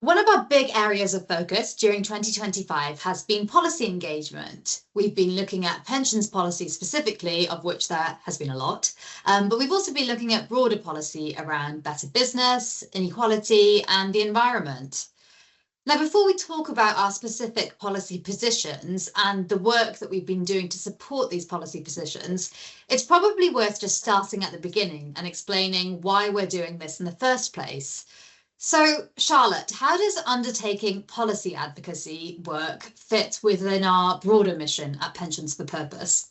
One of our big areas of focus during 2025 has been policy engagement. We've been looking at pensions policy specifically, of which there has been a lot, but we've also been looking at broader policy around better business, inequality, and the environment. Now, before we talk about our specific policy positions and the work that we've been doing to support these policy positions, it's probably worth just starting at the beginning and explaining why we're doing this in the first place. So, Charlotte, how does undertaking policy advocacy work fit within our broader mission at Pensions for Purpose?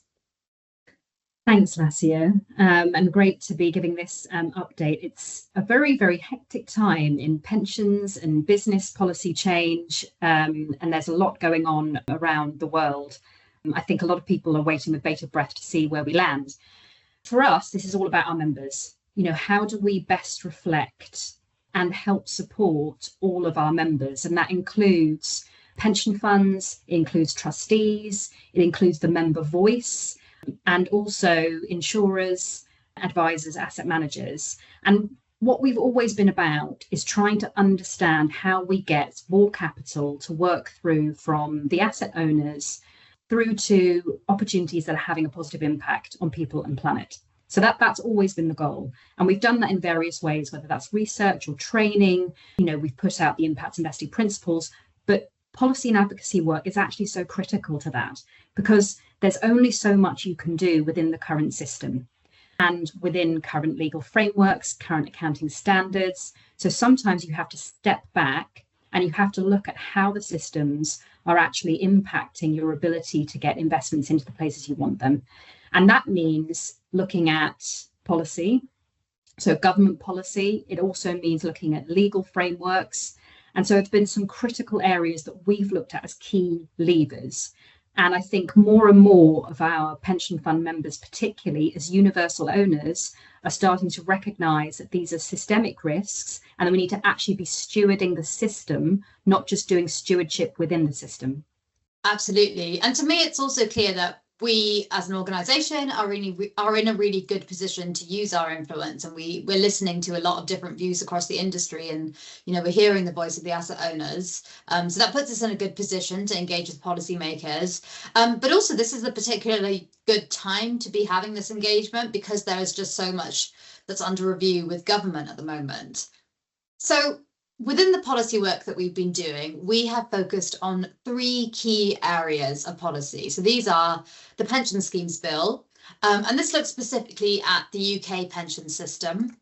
Thanks, Laasya, and great to be giving this update. It's a very, very hectic time in pensions and business policy change, and there's a lot going on around the world. I think a lot of people are waiting with bated breath to see where we land. For us, this is all about our members. How do we best reflect and help support all of our members? And that includes pension funds, it includes trustees, it includes the member voice, and also insurers, advisors, asset managers. And what we've always been about is trying to understand how we get more capital to work through from the asset owners through to opportunities that are having a positive impact on people and planet. So that's always been the goal. And we've done that in various ways, whether that's research or training. We've put out the impact investing principles, but policy and advocacy work is actually so critical to that because there's only so much you can do within the current system and within current legal frameworks, current accounting standards. So sometimes you have to step back and you have to look at how the systems are actually impacting your ability to get investments into the places you want them. And that means looking at policy, so government policy. It also means looking at legal frameworks. And so it's been some critical areas that we've looked at as key levers. And I think more and more of our pension fund members, particularly as universal owners, are starting to recognise that these are systemic risks and that we need to actually be stewarding the system, not just doing stewardship within the system. Absolutely. And to me, it's also clear that we as an organisation are in a really good position to use our influence, and we're listening to a lot of different views across the industry, and we're hearing the voice of the asset owners. So that puts us in a good position to engage with policymakers. But also this is a particularly good time to be having this engagement because there is just so much that's under review with government at the moment. So within the policy work that we've been doing, we have focused on three key areas of policy. So these are the Pension Schemes Bill, and this looks specifically at the UK pension system.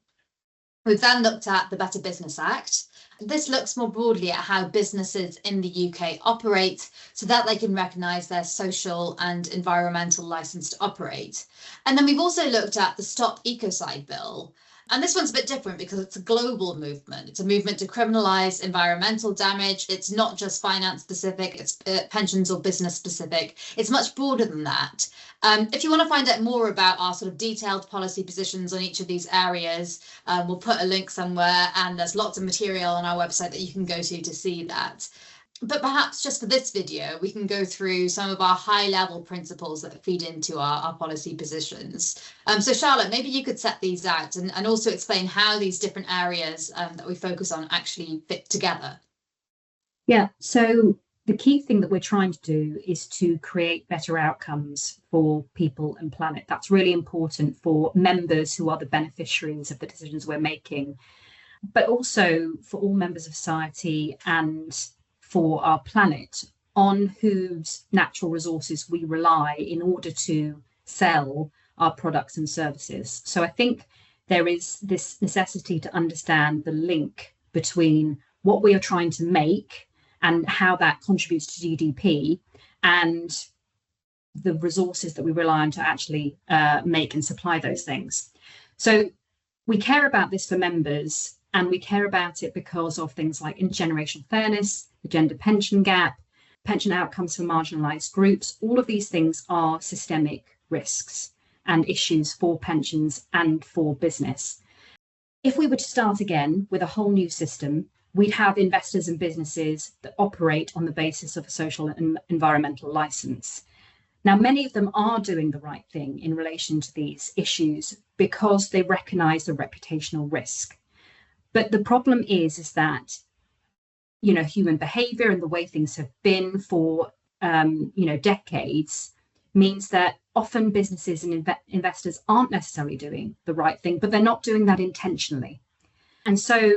We've then looked at the Better Business Act. This looks more broadly at how businesses in the UK operate so that they can recognise their social and environmental licence to operate. And then we've also looked at the Stop Ecocide Bill. And this one's a bit different because it's a global movement. It's a movement to criminalise environmental damage. It's not just finance specific, it's pensions or business specific. It's much broader than that. If you want to find out more about our sort of detailed policy positions on each of these areas, we'll put a link somewhere, and there's lots of material on our website that you can go to see that. But perhaps just for this video, we can go through some of our high-level principles that feed into our policy positions. So Charlotte, maybe you could set these out and also explain how these different areas that we focus on actually fit together. Yeah, so the key thing that we're trying to do is to create better outcomes for people and planet. That's really important for members who are the beneficiaries of the decisions we're making, but also for all members of society and for our planet, on whose natural resources we rely in order to sell our products and services. So I think there is this necessity to understand the link between what we are trying to make and how that contributes to GDP and the resources that we rely on to actually make and supply those things. So we care about this for members, and we care about it because of things like intergenerational fairness, the gender pension gap, pension outcomes for marginalised groups. All of these things are systemic risks and issues for pensions and for business. If we were to start again with a whole new system, we'd have investors and businesses that operate on the basis of a social and environmental licence. Now, many of them are doing the right thing in relation to these issues because they recognise the reputational risk. But the problem is that human behavior and the way things have been for, decades, means that often businesses and investors aren't necessarily doing the right thing, but they're not doing that intentionally. And so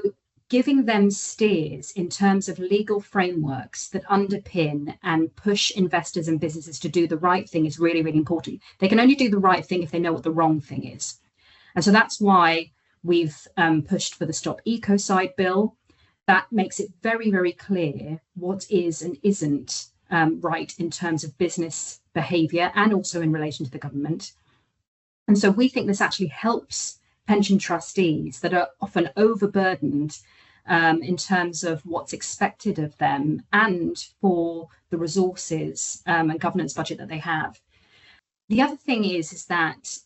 giving them steers in terms of legal frameworks that underpin and push investors and businesses to do the right thing is really, really important. They can only do the right thing if they know what the wrong thing is. And so that's why we've pushed for the Stop Ecocide bill. That makes it very, very clear what is and isn't right in terms of business behaviour and also in relation to the government. And so we think this actually helps pension trustees that are often overburdened in terms of what's expected of them and for the resources and governance budget that they have. The other thing is that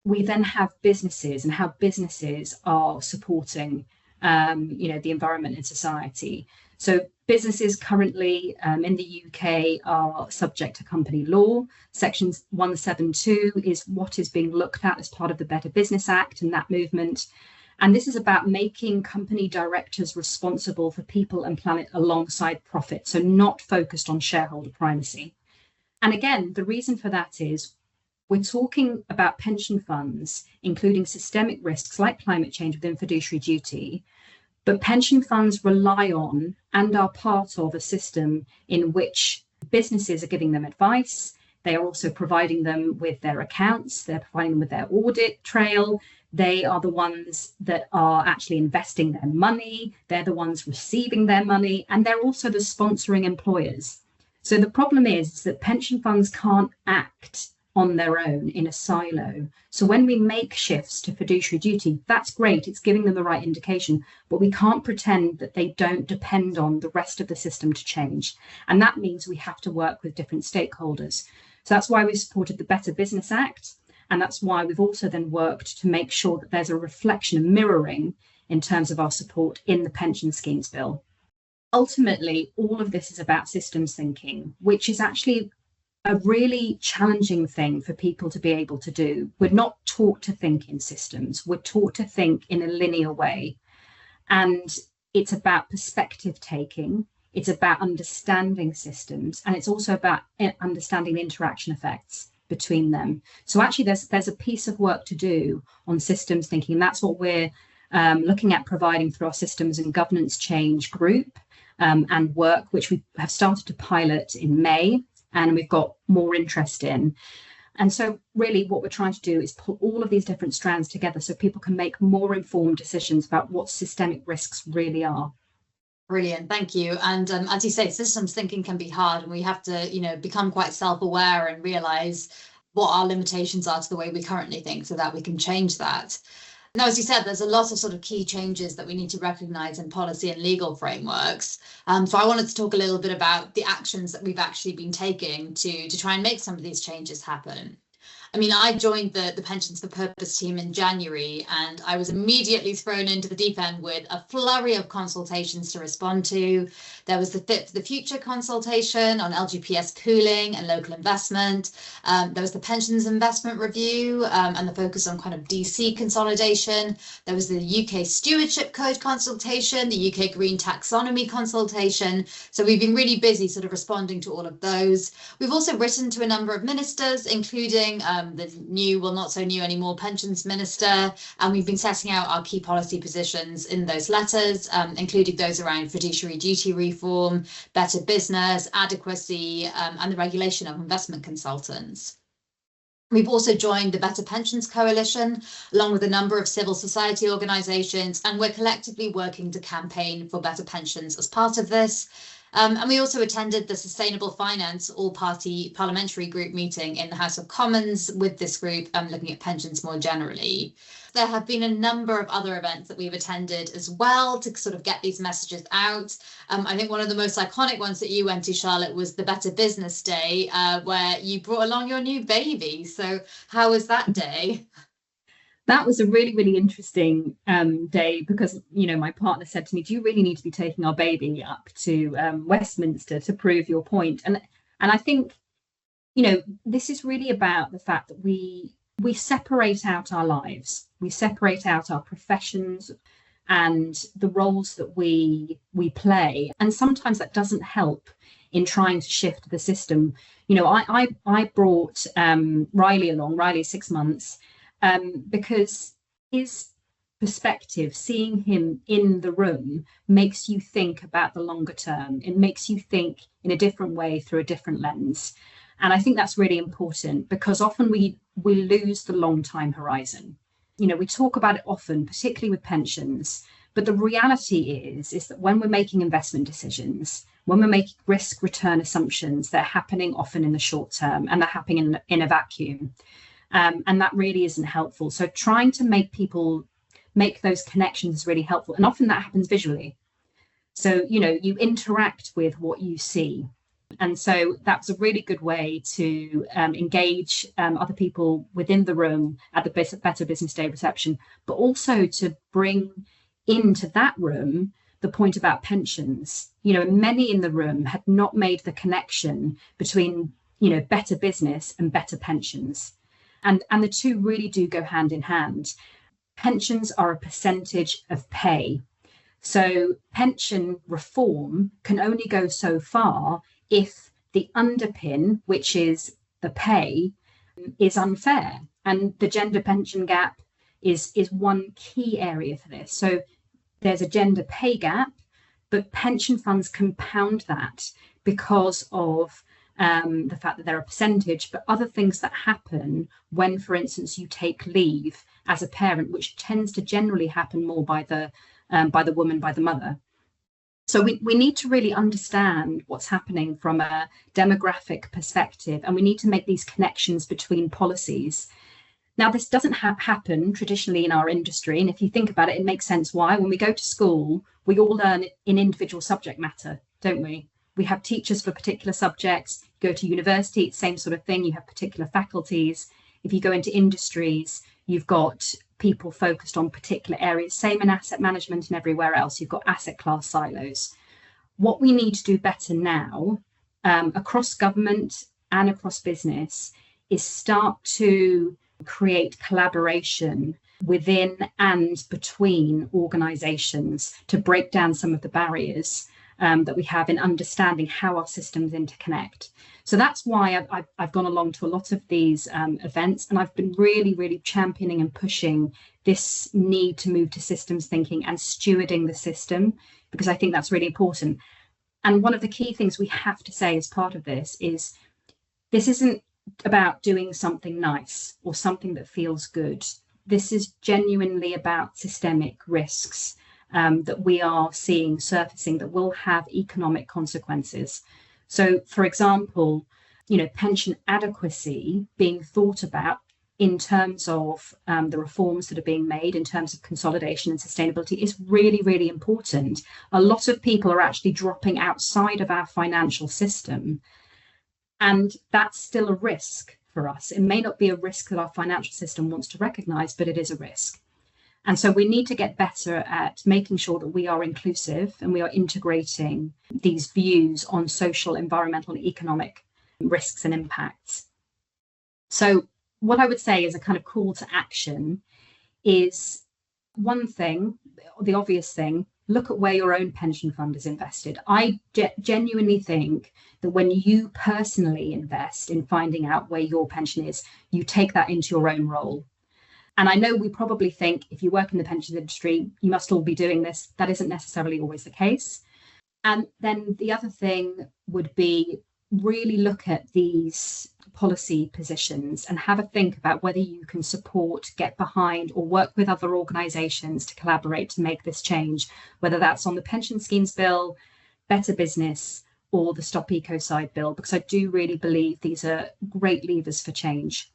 we then have businesses and how businesses are supporting the environment and society. So businesses currently in the UK are subject to company law. Section 172 is what is being looked at as part of the Better Business Act and that movement. And this is about making company directors responsible for people and planet alongside profit, so not focused on shareholder primacy. And again, the reason for that is we're talking about pension funds, including systemic risks like climate change within fiduciary duty. But pension funds rely on and are part of a system in which businesses are giving them advice. They are also providing them with their accounts. They're providing them with their audit trail. They are the ones that are actually investing their money. They're the ones receiving their money. And they're also the sponsoring employers. So the problem is that pension funds can't act on their own in a silo. So when we make shifts to fiduciary duty, that's great, it's giving them the right indication, but we can't pretend that they don't depend on the rest of the system to change. And that means we have to work with different stakeholders. So that's why we supported the Better Business Act. And that's why we've also then worked to make sure that there's a reflection and mirroring in terms of our support in the pension schemes bill. Ultimately, all of this is about systems thinking, which is actually a really challenging thing for people to be able to do. We're not taught to think in systems. We're taught to think in a linear way. And it's about perspective taking. It's about understanding systems. And it's also about understanding the interaction effects between them. So actually, there's a piece of work to do on systems thinking. And that's what we're looking at providing through our systems and governance change group and work, which we have started to pilot in May. And we've got more interest in. And so really what we're trying to do is pull all of these different strands together so people can make more informed decisions about what systemic risks really are. Brilliant, thank you. And as you say, systems thinking can be hard, and we have to, become quite self-aware and realize what our limitations are to the way we currently think so that we can change that. Now, as you said, there's a lot of sort of key changes that we need to recognise in policy and legal frameworks. So I wanted to talk a little bit about the actions that we've actually been taking to try and make some of these changes happen. I mean, I joined the Pensions for Purpose team in January, and I was immediately thrown into the deep end with a flurry of consultations to respond to. There was the Fit for the Future consultation on LGPS pooling and local investment. There was the Pensions Investment Review and the focus on kind of DC consolidation. There was the UK Stewardship Code consultation, the UK Green Taxonomy consultation. So we've been really busy sort of responding to all of those. We've also written to a number of ministers, including the new, well, not so new anymore, pensions minister, and we've been setting out our key policy positions in those letters, including those around fiduciary duty reform, better business, adequacy, and the regulation of investment consultants. We've also joined the Better Pensions Coalition, along with a number of civil society organisations, and we're collectively working to campaign for better pensions as part of this. And we also attended the Sustainable Finance All-Party Parliamentary Group meeting in the House of Commons with this group, looking at pensions more generally. There have been a number of other events that we've attended as well to sort of get these messages out. I think one of the most iconic ones that you went to, Charlotte, was the Better Business Day, where you brought along your new baby. So how was that day? That was a really, really interesting day because, my partner said to me, do you really need to be taking our baby up to Westminster to prove your point? And I think, this is really about the fact that we separate out our lives. We separate out our professions. and the roles that we play. And sometimes that doesn't help in trying to shift the system. I brought Riley along. Riley's 6 months, because his perspective, seeing him in the room, makes you think about the longer term. It makes you think in a different way through a different lens. And I think that's really important, because often we lose the long time horizon. We talk about it often, particularly with pensions, but the reality is that when we're making investment decisions, when we're making risk return assumptions, they're happening often in the short term, and they're happening in a vacuum. And that really isn't helpful. So trying to make people make those connections is really helpful. And often that happens visually. So, you interact with what you see. And so that's a really good way to engage other people within the room at the Better Business Day reception, but also to bring into that room the point about pensions. Many in the room had not made the connection between, better business and better pensions. And the two really do go hand in hand. Pensions are a percentage of pay. So pension reform can only go so far if the underpin, which is the pay, is unfair. And the gender pension gap is one key area for this. So there's a gender pay gap, but pension funds compound that because of the fact that they're a percentage, but other things that happen when, for instance, you take leave as a parent, which tends to generally happen more by the woman, by the mother. So we need to really understand what's happening from a demographic perspective, and we need to make these connections between policies. Now, this doesn't happen traditionally in our industry, and if you think about it, it makes sense why. When we go to school, we all learn in individual subject matter, don't we? We have teachers for particular subjects. You go to university, it's the same sort of thing. You have particular faculties. If you go into industries, you've got people focused on particular areas. Same in asset management and everywhere else. You've got asset class silos. What we need to do better now, across government and across business, is start to create collaboration within and between organizations to break down some of the barriers that we have in understanding how our systems interconnect. So that's why I've gone along to a lot of these events, and I've been really, really championing and pushing this need to move to systems thinking and stewarding the system, because I think that's really important. And one of the key things we have to say as part of this isn't about doing something nice or something that feels good. This is genuinely about systemic risks that we are seeing surfacing that will have economic consequences. So, for example, pension adequacy being thought about in terms of the reforms that are being made in terms of consolidation and sustainability is really, really important. A lot of people are actually dropping outside of our financial system, and that's still a risk for us. It may not be a risk that our financial system wants to recognize, but it is a risk. And so we need to get better at making sure that we are inclusive and we are integrating these views on social, environmental, and economic risks and impacts. So what I would say as a kind of call to action is, one thing, the obvious thing, look at where your own pension fund is invested. I genuinely think that when you personally invest in finding out where your pension is, you take that into your own role. And I know we probably think if you work in the pensions industry, you must all be doing this. That isn't necessarily always the case. And then the other thing would be really look at these policy positions and have a think about whether you can support, get behind, or work with other organisations to collaborate to make this change, whether that's on the pension schemes bill, Better Business, or the Stop Ecocide bill, because I do really believe these are great levers for change.